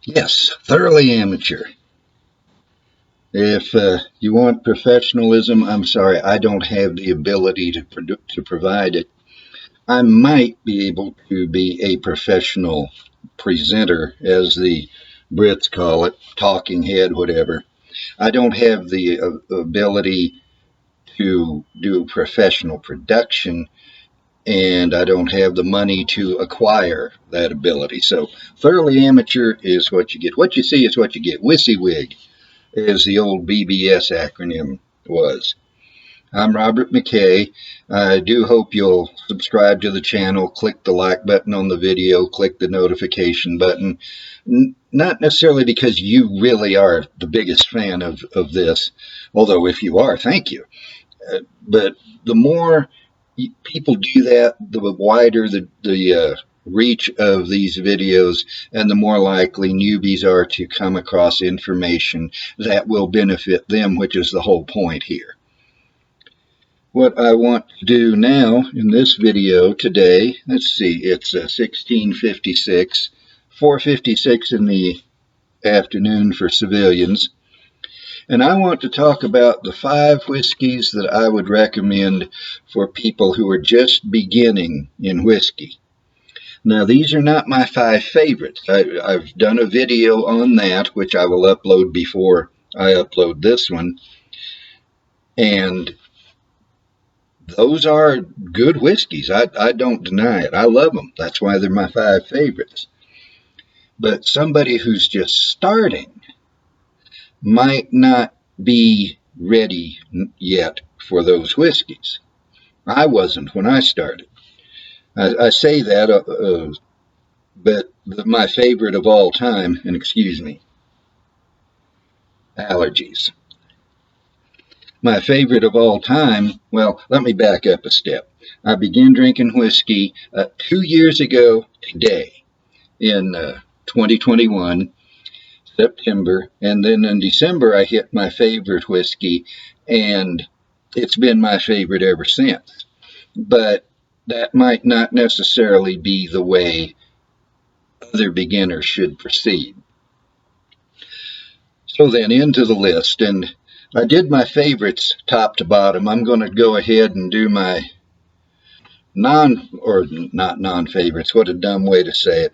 Yes, thoroughly amateur. If you want professionalism, I'm sorry, I don't have the ability to provide it. I might be able to be a professional presenter, as the Brits call it, talking head, whatever. I don't have the ability to do professional production, and I don't have the money to acquire that ability. So, thoroughly amateur is what you get. What you see is what you get. WYSIWYG, as the old BBS acronym was. I'm Robert McKay. I do hope you'll subscribe to the channel, click the like button on the video, click the notification button. Not necessarily because you really are the biggest fan of this, although if you are, thank you. But the more people do that, the wider the reach of these videos, and the more likely newbies are to come across information that will benefit them, which is the whole point here. What I want to do now in this video today, let's see, it's 16:56, 4:56 in the afternoon for civilians. And I want to talk about the 5 whiskeys that I would recommend for people who are just beginning in whiskey. Now, these are not my 5 favorites. I've done a video on that, which I will upload before I upload this one. And those are good whiskeys. I don't deny it. I love them. That's why they're my 5 favorites. But somebody who's just starting might not be ready yet for those whiskeys. I wasn't when I started. I say that, but my favorite of all time, and excuse me, allergies. My favorite of all time, well, let me back up a step. I began drinking whiskey 2 years ago today in 2021, September, and then in December I hit my favorite whiskey, and it's been my favorite ever since. But that might not necessarily be the way other beginners should proceed. So then into the list, and I did my favorites top to bottom. I'm going to go ahead and do my not non-favorites. What a dumb way to say it.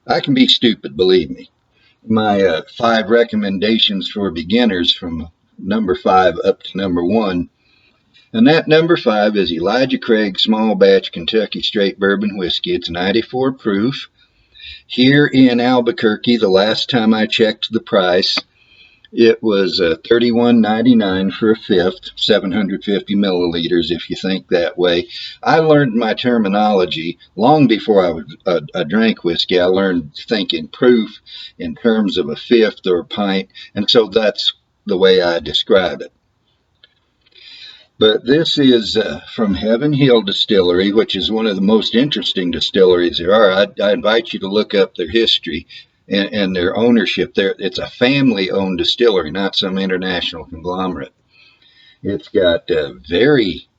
I can be stupid, believe me. My 5 recommendations for beginners from number 5 up to number 1. And that number 5 is Elijah Craig Small Batch Kentucky Straight Bourbon Whiskey. It's 94 proof. Here in Albuquerque, the last time I checked the price, it was $31.99 for a fifth, 750 milliliters, if you think that way. I learned my terminology long before I drank whiskey. I learned thinking proof in terms of a fifth or a pint, and so that's the way I describe it. But this is from Heaven Hill Distillery, which is one of the most interesting distilleries there are. I invite you to look up their history and their ownership. It's a family-owned distillery, not some international conglomerate. It's got very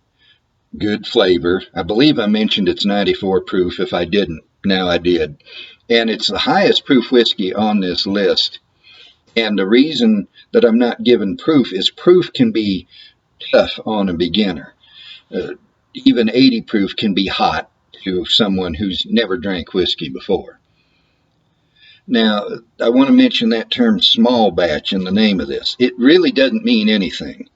good flavor. I believe I mentioned it's 94 proof. If I didn't, now I did. And it's the highest proof whiskey on this list. And the reason that I'm not giving proof is proof can be tough on a beginner. Even 80 proof can be hot to someone who's never drank whiskey before. Now, I want to mention that term small batch in the name of this. It really doesn't mean anything.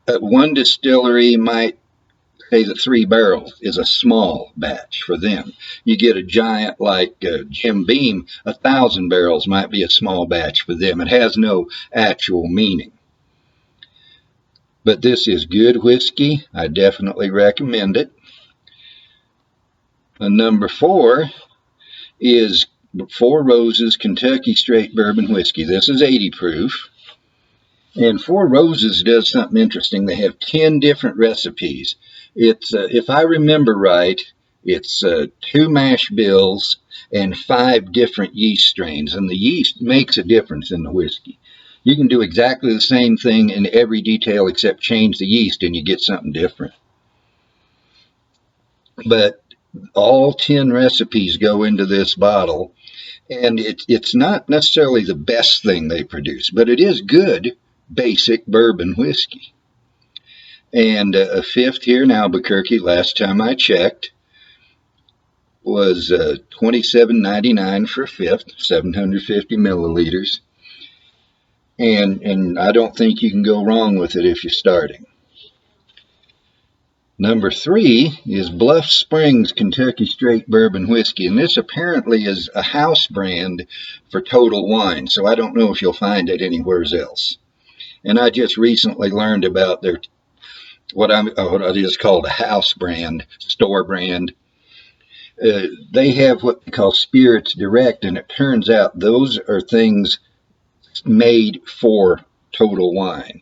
One distillery might say that 3 barrels is a small batch for them. You get a giant like Jim Beam, 1,000 barrels might be a small batch for them. It has no actual meaning. But this is good whiskey. I definitely recommend it. And number 4 is 4 Roses Kentucky Straight Bourbon Whiskey. This is 80 proof. And 4 Roses does something interesting. They have 10 different recipes. It's, if I remember right, it's 2 mash bills and 5 different yeast strains. And the yeast makes a difference in the whiskey. You can do exactly the same thing in every detail except change the yeast and you get something different. But all 10 recipes go into this bottle. And it's not necessarily the best thing they produce, but it is good basic bourbon whiskey. And a fifth here in Albuquerque, last time I checked, was $27.99 for a fifth, 750 milliliters. And I don't think you can go wrong with it if you're starting. Number three is Bluff Springs Kentucky Straight Bourbon Whiskey, and this apparently is a house brand for Total Wine, so I don't know if you'll find it anywhere else. And I just recently learned about their what it is called a house brand, store brand. They have what they call Spirits Direct, and it turns out those are things made for Total Wine.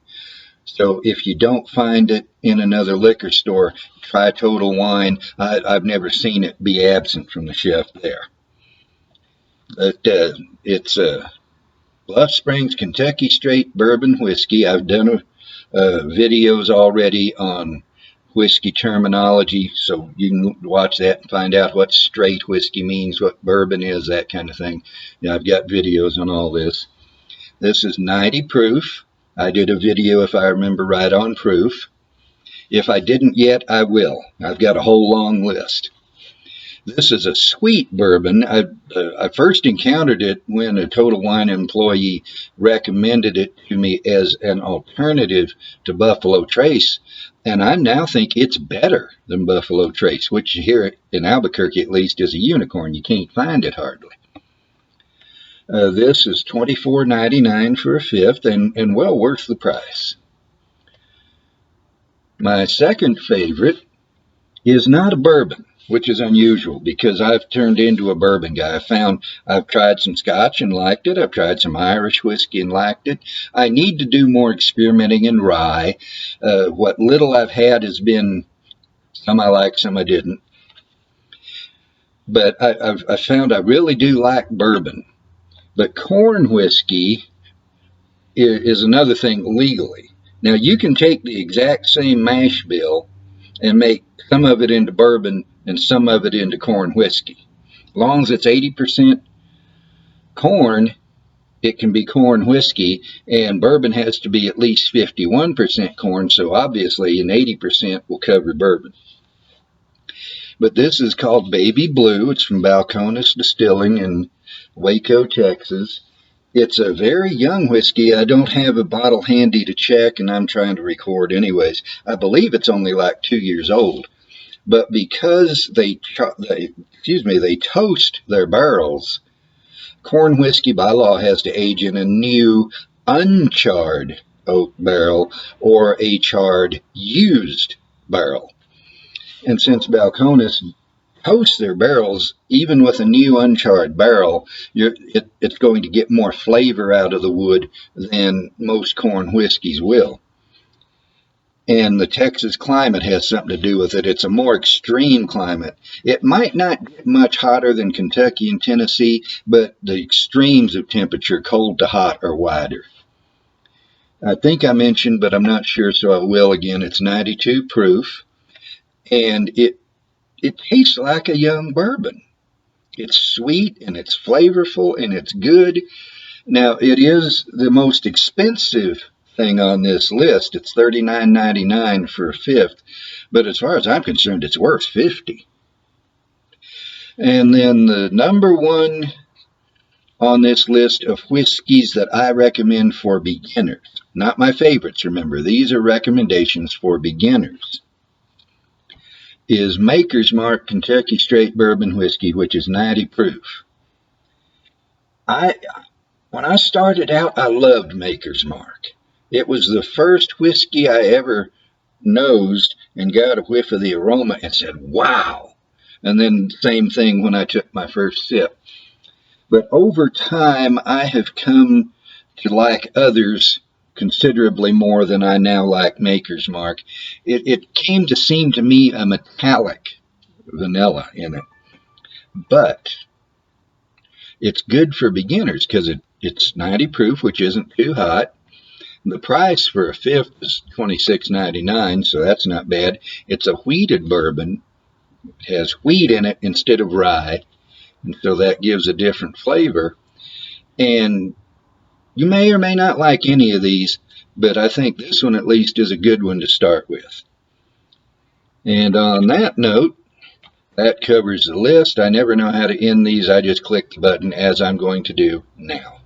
So if you don't find it in another liquor store, try Total Wine. I've never seen it be absent from the shelf there. But it's Bluff Springs Kentucky Straight Bourbon Whiskey. I've done videos already on whiskey terminology, so you can watch that and find out what straight whiskey means, what bourbon is, that kind of thing. Yeah, I've got videos on all this. This is 90 proof. I did a video, if I remember right, on proof. If I didn't yet, I will. I've got a whole long list. This is a sweet bourbon. I first encountered it when a Total Wine employee recommended it to me as an alternative to Buffalo Trace, and I now think it's better than Buffalo Trace, which here in Albuquerque at least is a unicorn. You can't find it hardly. This is $24.99 for a fifth, and well worth the price. My second favorite is not a bourbon, which is unusual because I've turned into a bourbon guy. I've tried some Scotch and liked it. I've tried some Irish whiskey and liked it. I need to do more experimenting in rye. What little I've had has been some I liked, some I didn't. But I found I really do like bourbon. But corn whiskey is another thing legally. Now, you can take the exact same mash bill and make some of it into bourbon and some of it into corn whiskey. As long as it's 80% corn, it can be corn whiskey, and bourbon has to be at least 51% corn, so obviously an 80% will cover bourbon. But this is called Baby Blue. It's from Balcones Distilling in Waco, Texas. It's a very young whiskey. I don't have a bottle handy to check, and I'm trying to record anyways. I believe it's only like 2 years old. But because they toast their barrels, corn whiskey by law has to age in a new uncharred oak barrel or a charred used barrel. And since Balcones toast their barrels, even with a new uncharred barrel, it's going to get more flavor out of the wood than most corn whiskeys will. And the Texas climate has something to do with it. It's a more extreme climate. It might not get much hotter than Kentucky and Tennessee, but the extremes of temperature, cold to hot, are wider. I think I mentioned, but I'm not sure, so I will again. It's 92 proof, and it tastes like a young bourbon. It's sweet, and it's flavorful, and it's good. Now, it is the most expensive thing on this list. It's $39.99 for a fifth, but as far as I'm concerned, it's worth $50. And then the number one on this list of whiskeys that I recommend for beginners, not my favorites, remember, these are recommendations for beginners, is Maker's Mark Kentucky Straight Bourbon Whiskey, which is 90 proof. When I started out, I loved Maker's Mark. It was the first whiskey I ever nosed and got a whiff of the aroma and said, wow. And then same thing when I took my first sip. But over time, I have come to like others considerably more than I now like Maker's Mark. It came to seem to me a metallic vanilla in it. But it's good for beginners because it's 90 proof, which isn't too hot. The price for a fifth is $26.99, so that's not bad. It's a wheated bourbon. It has wheat in it instead of rye. And so that gives a different flavor. And you may or may not like any of these, but I think this one at least is a good one to start with. And on that note, that covers the list. I never know how to end these. I just click the button as I'm going to do now.